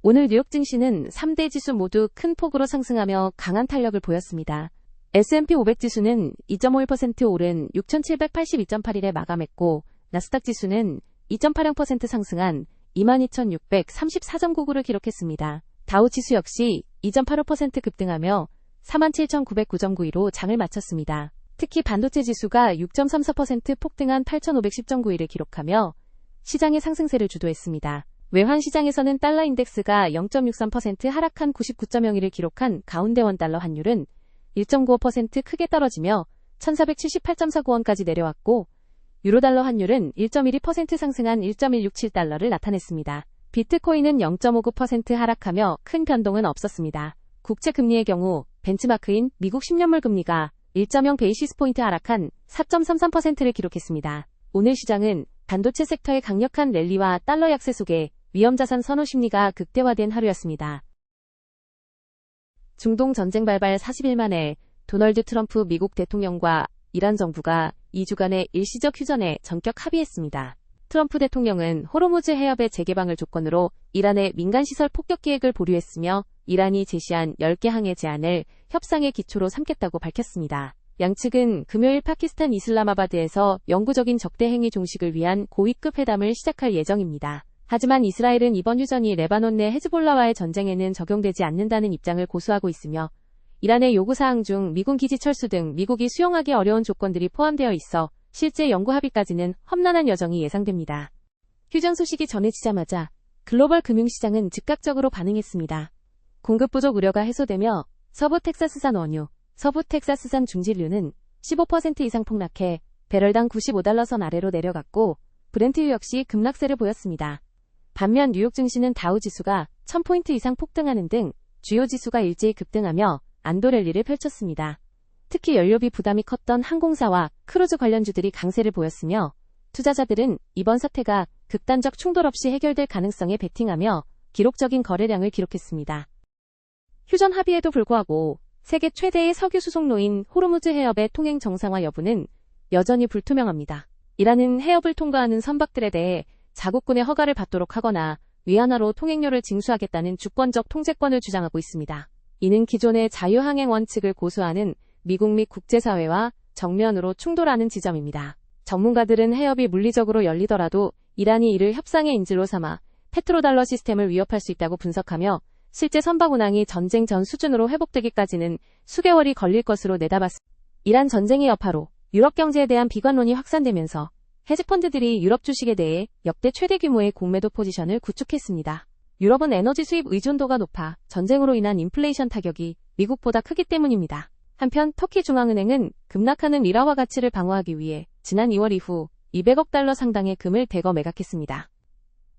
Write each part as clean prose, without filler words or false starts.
오늘 뉴욕 증시는 3대 지수 모두 큰 폭으로 상승하며 강한 탄력을 보였습니다. S&P 500 지수는 2.51% 오른 6,782.81에 마감했고, 나스닥 지수는 2.80% 상승한 22,634.99를 기록했습니다. 다우 지수 역시 2.85% 급등하며 47,909.92로 장을 마쳤습니다. 특히 반도체 지수가 6.34% 폭등한 8,510.91을 기록하며 시장의 상승세를 주도했습니다. 외환 시장에서는 달러 인덱스가 0.63% 하락한 99.01을 기록한 가운데 원달러 환율은 1.95% 크게 떨어지며 1,478.49원까지 내려왔고, 유로달러 환율은 1.12% 상승한 1.167달러를 나타냈습니다. 비트코인은 0.59% 하락하며 큰 변동은 없었습니다. 국채금리의 경우 벤치마크인 미국 10년물 금리가 1.0 베이시스 포인트 하락한 4.33%를 기록했습니다. 오늘 시장은 반도체 섹터의 강력한 랠리와 달러 약세 속에 위험자산 선호 심리가 극대화된 하루였습니다. 중동 전쟁 발발 40일 만에 도널드 트럼프 미국 대통령과 이란 정부가 2주간의 일시적 휴전에 전격 합의했습니다. 트럼프 대통령은 호르무즈 해협의 재개방을 조건으로 이란의 민간시설 폭격 계획을 보류했으며 이란이 제시한 10개 항해 제안을 협상의 기초로 삼겠다고 밝혔습니다. 양측은 금요일 파키스탄 이슬라마바드에서 영구적인 적대 행위 종식을 위한 고위급 회담을 시작할 예정입니다. 하지만 이스라엘은 이번 휴전이 레바논 내 헤즈볼라와의 전쟁에는 적용되지 않는다는 입장을 고수하고 있으며 이란의 요구사항 중 미군 기지 철수 등 미국이 수용하기 어려운 조건들이 포함되어 있어 실제 영구 합의까지는 험난한 여정이 예상됩니다. 휴전 소식이 전해지자마자 글로벌 금융시장은 즉각적으로 반응했습니다. 공급 부족 우려가 해소되며 서부 텍사스산 원유, 서부 텍사스산 중진유는 15% 이상 폭락해 배럴당 95달러 선 아래로 내려갔고, 브렌트유 역시 급락세를 보였습니다. 반면 뉴욕 증시는 다우 지수가 1000포인트 이상 폭등하는 등 주요 지수가 일제히 급등하며 안도 랠리를 펼쳤습니다. 특히 연료비 부담이 컸던 항공사와 크루즈 관련주들이 강세를 보였으며 투자자들은 이번 사태가 극단적 충돌 없이 해결될 가능성에 베팅하며 기록적인 거래량을 기록했습니다. 휴전 합의에도 불구하고 세계 최대의 석유 수송로인 호르무즈 해협의 통행 정상화 여부는 여전히 불투명합니다. 이란은 해협을 통과하는 선박들에 대해 자국군의 허가를 받도록 하거나 위안화로 통행료를 징수하겠다는 주권적 통제권을 주장하고 있습니다. 이는 기존의 자유항행 원칙을 고수하는 미국 및 국제사회와 정면으로 충돌하는 지점입니다. 전문가들은 해협이 물리적으로 열리더라도 이란이 이를 협상의 인질로 삼아 페트로달러 시스템을 위협할 수 있다고 분석하며 실제 선박 운항이 전쟁 전 수준으로 회복되기까지는 수개월이 걸릴 것으로 내다봤습니다. 이란 전쟁의 여파로 유럽 경제에 대한 비관론이 확산되면서 헤지펀드들이 유럽 주식에 대해 역대 최대 규모의 공매도 포지션을 구축했습니다. 유럽은 에너지 수입 의존도가 높아 전쟁으로 인한 인플레이션 타격이 미국보다 크기 때문입니다. 한편 터키 중앙은행은 급락하는 리라화 가치를 방어하기 위해 지난 2월 이후 200억 달러 상당의 금을 대거 매각했습니다.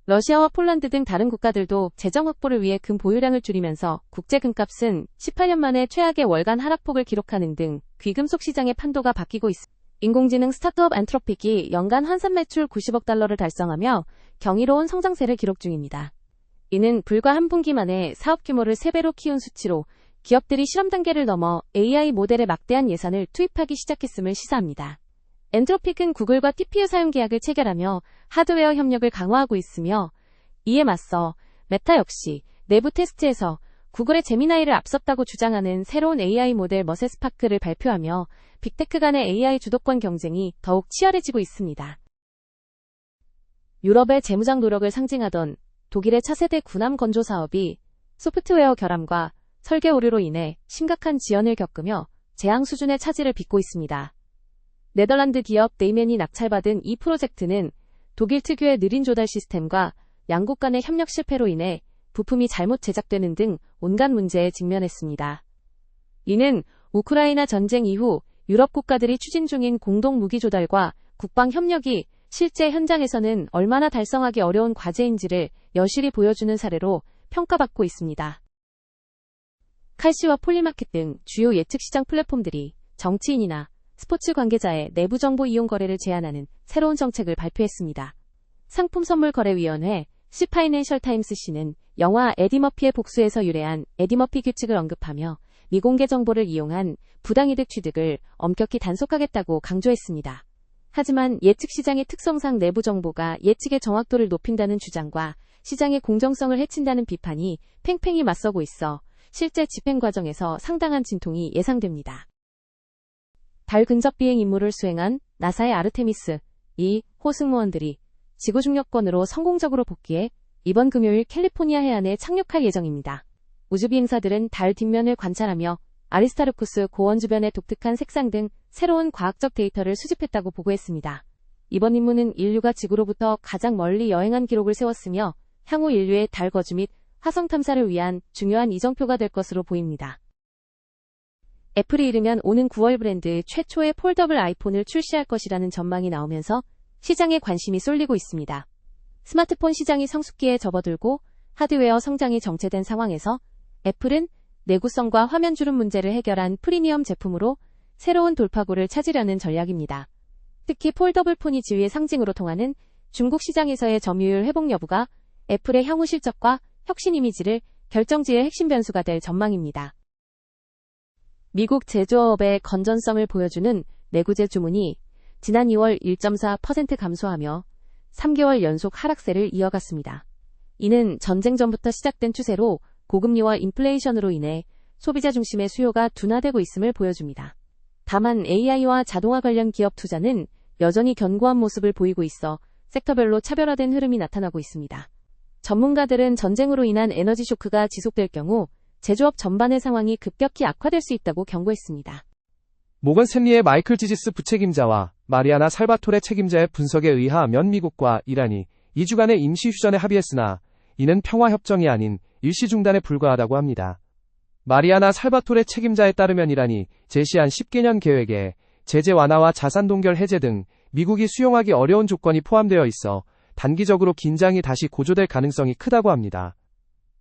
러시아와 폴란드 등 다른 국가들도 재정 확보를 위해 금 보유량을 줄이면서 국제 금값은 18년 만에 최악의 월간 하락폭을 기록하는 등 귀금속 시장의 판도가 바뀌고 있습니다. 인공지능 스타트업 엔트로픽이 연간 환산 매출 90억 달러를 달성하며 경이로운 성장세를 기록 중입니다. 이는 불과 한 분기 만에 사업 규모를 3배로 키운 수치로 기업들이 실험 단계를 넘어 AI 모델에 막대한 예산을 투입하기 시작했음을 시사합니다. 엔트로픽은 구글과 TPU 사용 계약을 체결하며 하드웨어 협력을 강화하고 있으며 이에 맞서 메타 역시 내부 테스트에서 구글의 제미나이를 앞섰다고 주장하는 새로운 AI 모델 머세스파크를 발표하며 빅테크 간의 AI 주도권 경쟁이 더욱 치열해지고 있습니다. 유럽의 재무장 노력을 상징하던 독일의 차세대 군함 건조 사업이 소프트웨어 결함과 설계 오류로 인해 심각한 지연을 겪으며 재앙 수준의 차질을 빚고 있습니다. 네덜란드 기업 데이멘이 낙찰받은 이 프로젝트는 독일 특유의 느린 조달 시스템과 양국 간의 협력 실패로 인해 부품이 잘못 제작되는 등 온갖 문제에 직면했습니다. 이는 우크라이나 전쟁 이후 유럽 국가들이 추진 중인 공동 무기 조달과 국방 협력이 실제 현장에서는 얼마나 달성하기 어려운 과제인지를 여실히 보여주는 사례로 평가받고 있습니다. 칼시와 폴리마켓 등 주요 예측시장 플랫폼들이 정치인이나 스포츠 관계자의 내부 정보 이용 거래를 제한하는 새로운 정책을 발표했습니다. 상품선물거래위원회 시파이낸셜 타임스씨는 영화 에디 머피의 복수에서 유래한 에디 머피 규칙을 언급하며 미공개 정보를 이용한 부당이득 취득을 엄격히 단속하겠다고 강조했습니다. 하지만 예측시장의 특성상 내부 정보가 예측의 정확도를 높인다는 주장과 시장의 공정성을 해친다는 비판이 팽팽히 맞서고 있어 실제 집행 과정에서 상당한 진통이 예상됩니다. 달 근접 비행 임무를 수행한 나사의 아르테미스 2 호승무원들이 지구 중력권으로 성공적으로 복귀해 이번 금요일 캘리포니아 해안에 착륙할 예정입니다. 우주비행사들은 달 뒷면을 관찰하며 아리스타르쿠스 고원 주변의 독특한 색상 등 새로운 과학적 데이터를 수집했다고 보고했습니다. 이번 임무는 인류가 지구로부터 가장 멀리 여행한 기록을 세웠으며 향후 인류의 달 거주 및 화성 탐사를 위한 중요한 이정표가 될 것으로 보입니다. 애플이 이르면 오는 9월 브랜드 최초의 폴더블 아이폰을 출시할 것이라는 전망이 나오면서 시장에 관심이 쏠리고 있습니다. 스마트폰 시장이 성숙기에 접어들고 하드웨어 성장이 정체된 상황에서 애플은 내구성과 화면 주름 문제를 해결한 프리미엄 제품으로 새로운 돌파구를 찾으려는 전략입니다. 특히 폴더블 폰이 지위의 상징으로 통하는 중국 시장에서의 점유율 회복 여부가 애플의 향후 실적과 혁신 이미지를 결정지을 핵심 변수가 될 전망입니다. 미국 제조업의 건전성을 보여주는 내구재 주문이 지난 2월 1.4% 감소하며 3개월 연속 하락세를 이어갔습니다. 이는 전쟁 전부터 시작된 추세로 고금리와 인플레이션으로 인해 소비자 중심의 수요가 둔화되고 있음을 보여줍니다. 다만 AI와 자동화 관련 기업 투자는 여전히 견고한 모습을 보이고 있어 섹터별로 차별화된 흐름이 나타나고 있습니다. 전문가들은 전쟁으로 인한 에너지 쇼크가 지속될 경우 제조업 전반의 상황이 급격히 악화될 수 있다고 경고했습니다. 모건 스탠리의 마이클 지지스 부책임자와 마리아나 살바토레 책임자의 분석에 의하면 미국과 이란이 2주간의 임시 휴전에 합의했으나 이는 평화협정이 아닌 일시 중단에 불과하다고 합니다. 마리아나 살바토레 책임자에 따르면 이란이 제시한 10개년 계획에 제재 완화와 자산 동결 해제 등 미국이 수용하기 어려운 조건이 포함되어 있어 단기적으로 긴장이 다시 고조될 가능성이 크다고 합니다.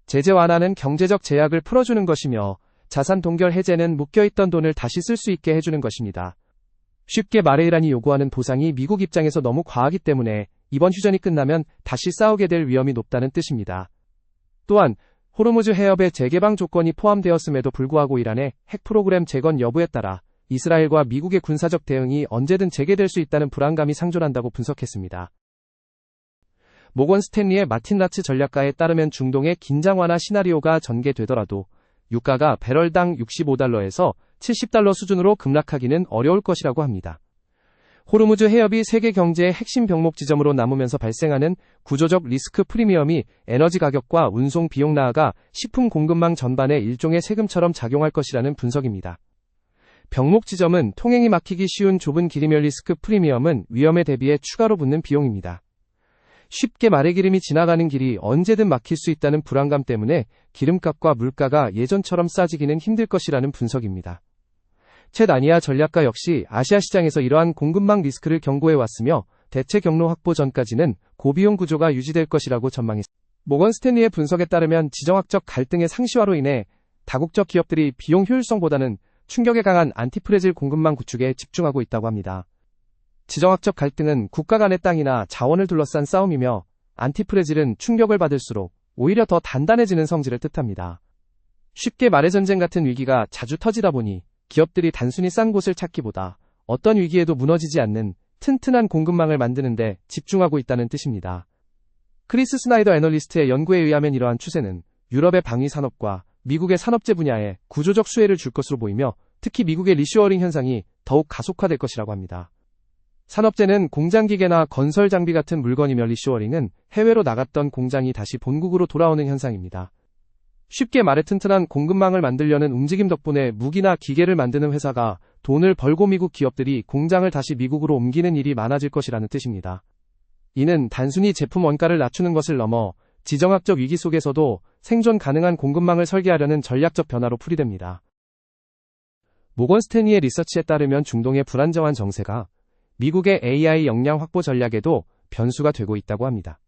제재 완화는 경제적 제약을 풀어주는 것이며 자산 동결 해제는 묶여있던 돈을 다시 쓸 수 있게 해주는 것입니다. 쉽게 말해 이란이 요구하는 보상이 미국 입장에서 너무 과하기 때문에 이번 휴전이 끝나면 다시 싸우게 될 위험이 높다는 뜻입니다. 또한 호르무즈 해협의 재개방 조건이 포함되었음에도 불구하고 이란의 핵 프로그램 재건 여부에 따라 이스라엘과 미국의 군사적 대응이 언제든 재개될 수 있다는 불안감이 상존한다고 분석했습니다. 모건 스탠리의 마틴 라츠 전략가에 따르면 중동의 긴장 완화 시나리오가 전개되더라도 유가가 배럴당 65달러에서 70달러 수준으로 급락하기는 어려울 것이라고 합니다. 호르무즈 해협이 세계 경제의 핵심 병목 지점으로 남으면서 발생하는 구조적 리스크 프리미엄이 에너지 가격과 운송 비용 나아가 식품 공급망 전반에 일종의 세금처럼 작용할 것이라는 분석입니다. 병목 지점은 통행이 막히기 쉬운 좁은 길이며 리스크 프리미엄은 위험에 대비해 추가로 붙는 비용입니다. 쉽게 말해 기름이 지나가는 길이 언제든 막힐 수 있다는 불안감 때문에 기름값과 물가가 예전처럼 싸지기는 힘들 것이라는 분석입니다. 챗 아니아 전략가 역시 아시아 시장에서 이러한 공급망 리스크를 경고해왔으며 대체 경로 확보 전까지는 고비용 구조가 유지될 것이라고 전망했습니다. 모건 스탠리의 분석에 따르면 지정학적 갈등의 상시화로 인해 다국적 기업들이 비용 효율성보다는 충격에 강한 안티프레질 공급망 구축에 집중하고 있다고 합니다. 지정학적 갈등은 국가 간의 땅이나 자원을 둘러싼 싸움이며 안티프레질은 충격을 받을수록 오히려 더 단단해지는 성질을 뜻합니다. 쉽게 말해 전쟁 같은 위기가 자주 터지다 보니 기업들이 단순히 싼 곳을 찾기보다 어떤 위기에도 무너지지 않는 튼튼한 공급망을 만드는 데 집중하고 있다는 뜻입니다. 크리스 스나이더 애널리스트의 연구에 의하면 이러한 추세는 유럽의 방위 산업과 미국의 산업재 분야에 구조적 수혜를 줄 것으로 보이며 특히 미국의 리쇼어링 현상이 더욱 가속화될 것이라고 합니다. 산업재는 공장기계나 건설 장비 같은 물건이며 리쇼어링은 해외로 나갔던 공장이 다시 본국으로 돌아오는 현상입니다. 쉽게 말해 튼튼한 공급망을 만들려는 움직임 덕분에 무기나 기계를 만드는 회사가 돈을 벌고 미국 기업들이 공장을 다시 미국으로 옮기는 일이 많아질 것이라는 뜻입니다. 이는 단순히 제품 원가를 낮추는 것을 넘어 지정학적 위기 속에서도 생존 가능한 공급망을 설계하려는 전략적 변화로 풀이됩니다. 모건 스탠리의 리서치에 따르면 중동의 불안정한 정세가 미국의 AI 역량 확보 전략에도 변수가 되고 있다고 합니다.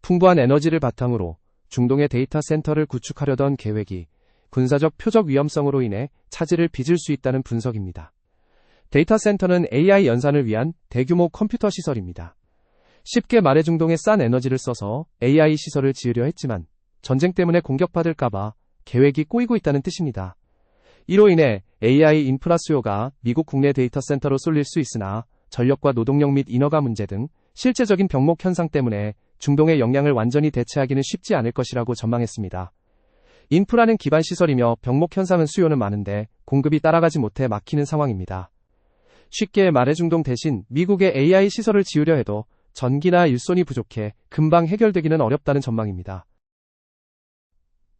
풍부한 에너지를 바탕으로 중동의 데이터 센터를 구축하려던 계획이 군사적 표적 위험성으로 인해 차질을 빚을 수 있다는 분석입니다. 데이터 센터는 AI 연산을 위한 대규모 컴퓨터 시설입니다. 쉽게 말해 중동에 싼 에너지를 써서 AI 시설을 지으려 했지만 전쟁 때문에 공격받을까봐 계획이 꼬이고 있다는 뜻입니다. 이로 인해 AI 인프라 수요가 미국 국내 데이터 센터로 쏠릴 수 있으나 전력과 노동력 및 인허가 문제 등 실제적인 병목 현상 때문에 중동의 영향을 완전히 대체하기는 쉽지 않을 것이라고 전망했습니다. 인프라는 기반 시설이며 병목 현상은 수요는 많은데 공급이 따라가지 못해 막히는 상황입니다. 쉽게 말해 중동 대신 미국의 AI 시설을 지으려 해도 전기나 일손이 부족해 금방 해결되기는 어렵다는 전망입니다.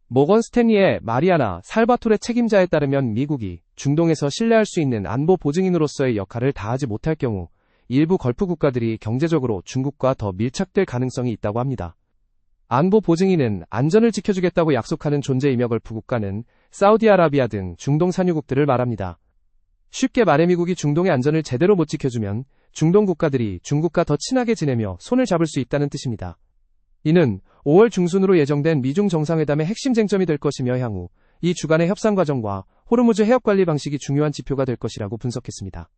모건 스탠리의 마리아나 살바토레 책임자에 따르면 미국이 중동에서 신뢰할 수 있는 안보 보증인으로서의 역할을 다하지 못할 경우 일부 걸프 국가들이 경제적으로 중국과 더 밀착될 가능성이 있다고 합니다. 안보 보증인은 안전을 지켜주겠다고 약속하는 존재이며 걸프 국가는 사우디아라비아 등 중동 산유국들을 말합니다. 쉽게 말해 미국이 중동의 안전을 제대로 못 지켜주면 중동 국가들이 중국과 더 친하게 지내며 손을 잡을 수 있다는 뜻입니다. 이는 5월 중순으로 예정된 미중 정상회담의 핵심 쟁점이 될 것이며 향후 이 주간의 협상 과정과 호르무즈 해협 관리 방식이 중요한 지표가 될 것이라고 분석했습니다.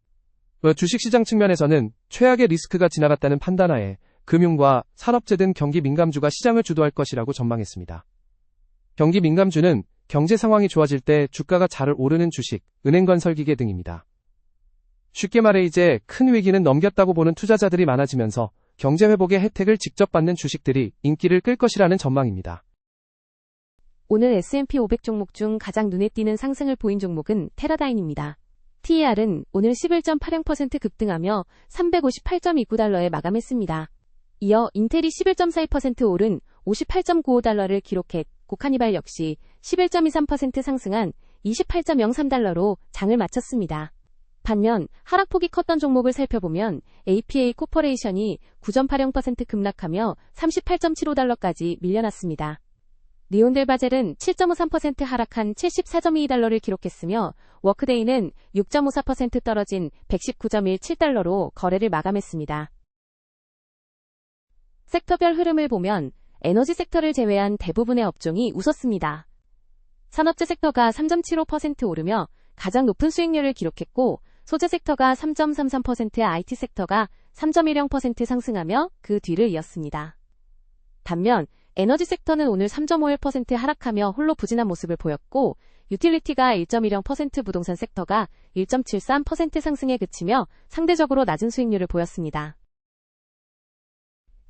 주식시장 측면에서는 최악의 리스크가 지나갔다는 판단하에 금융과 산업재 등 경기 민감주가 시장을 주도할 것이라고 전망했습니다. 경기 민감주는 경제 상황이 좋아질 때 주가가 잘 오르는 주식, 은행권 설기계 등입니다. 쉽게 말해 이제 큰 위기는 넘겼다고 보는 투자자들이 많아지면서 경제 회복의 혜택을 직접 받는 주식들이 인기를 끌 것이라는 전망입니다. 오늘 S&P 500 종목 중 가장 눈에 띄는 상승을 보인 종목은 테라다임입니다. TER은 오늘 11.80% 급등하며 358.29달러에 마감했습니다. 이어 인텔이 11.42% 오른 58.95달러를 기록했고 카니발 역시 11.23% 상승한 28.03달러로 장을 마쳤습니다. 반면 하락폭이 컸던 종목을 살펴보면 APA 코퍼레이션이 9.80% 급락하며 38.75달러까지 밀려났습니다. 리온델바젤은 7.53% 하락한 74.22달러를 기록했으며 워크데이는 6.54% 떨어진 119.17달러로 거래를 마감했습니다. 섹터별 흐름을 보면 에너지 섹터를 제외한 대부분의 업종이 웃었습니다. 산업재 섹터가 3.75% 오르며 가장 높은 수익률을 기록했고 소재 섹터가 3.33%, IT 섹터가 3.10% 상승하며 그 뒤를 이었습니다. 반면 에너지 섹터는 오늘 3.51% 하락하며 홀로 부진한 모습을 보였고 유틸리티가 1.10%, 부동산 섹터가 1.73% 상승에 그치며 상대적으로 낮은 수익률을 보였습니다.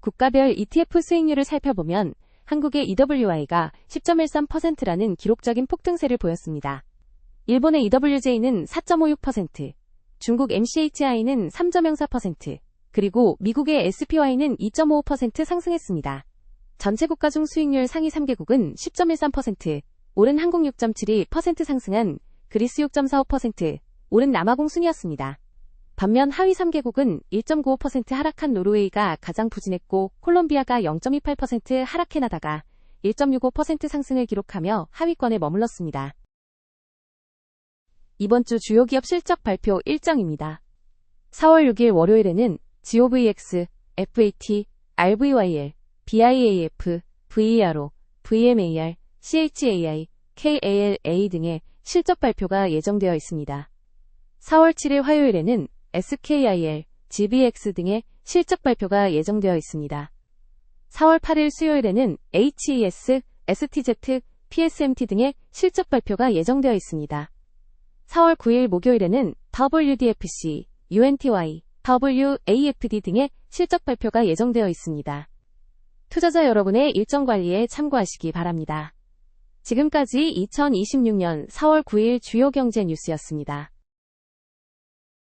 국가별 ETF 수익률을 살펴보면 한국의 EWI가 10.13%라는 기록적인 폭등세를 보였습니다. 일본의 EWJ는 4.56%, 중국 MCHI는 3.04%, 그리고 미국의 SPY는 2.55% 상승했습니다. 전체 국가 중 수익률 상위 3개국은 10.13%, 오른 한국 6.72% 상승한 그리스 6.45%, 오른 남아공 순이었습니다. 반면 하위 3개국은 1.95% 하락한 노르웨이가 가장 부진했고 콜롬비아가 0.28% 하락해 나다가 1.65% 상승을 기록하며 하위권에 머물렀습니다. 이번 주 주요 기업 실적 발표 일정입니다. 4월 6일 월요일에는 GOVX, FAT, RVYL, BIAF, VERO, VMAR, CHAI, KALA 등의 실적 발표가 예정되어 있습니다. 4월 7일 화요일에는 SKIL, GBX 등의 실적 발표가 예정되어 있습니다. 4월 8일 수요일에는 HES, STZ, PSMT 등의 실적 발표가 예정되어 있습니다. 4월 9일 목요일에는 WDFC, UNTY, WAFD 등의 실적 발표가 예정되어 있습니다. 투자자 여러분의 일정 관리에 참고하시기 바랍니다. 지금까지 2026년 4월 9일 주요 경제 뉴스였습니다.